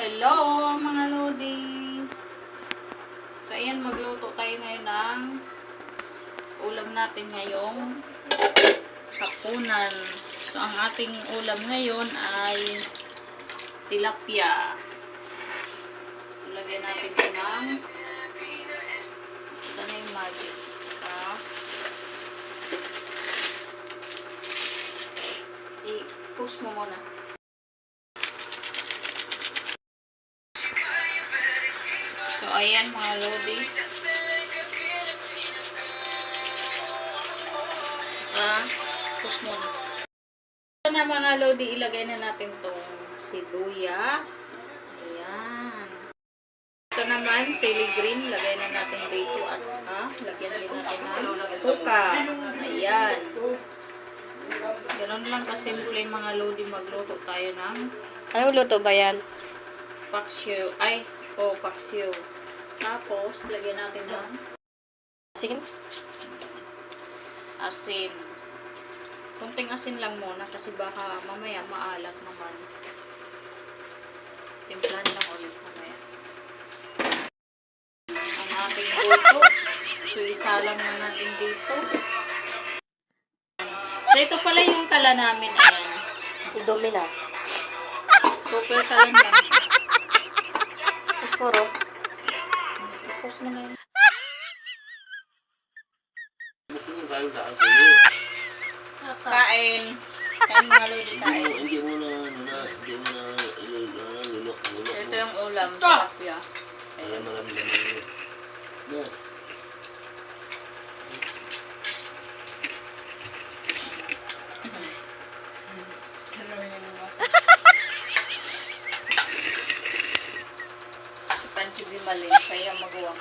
Hello mga Lodi! So ayan, magluto tayo ngayon ng ulam natin ngayong hapunan. So ang ating ulam ngayon ay tilapia. So lagyan natin ito ng sana yung magic. I-push mo muna. So, ayan mga Lodi. Saka, push muna. Ito na mga Lodi, ilagay na natin itong sibuyas. Ayan. Ito naman, sili green, lagay na natin dito at saka, lagyan din natin ng suka. Ayan. Ganun lang kasimple mga Lodi, magluto tayo ng Anong luto ba yan? paksiw. Paksiw. Tapos, lagyan natin ng Asin? asin. Kunting asin lang muna kasi baka mamaya maalat naman. Timplahan lang ulit mamaya. Ang ating luto. So, isalang na natin dito. So, ito pala yung tala namin. Ayan. Dumi na. Super talan lang. Puro. Tapos mo na yun. Kain. Kain mga Lodi, kain. Hindi mo na lulok. Ito yung ulam. Tilapia. Ayan, marami naman yun. Na. Pansi si Malin. Saya magawang.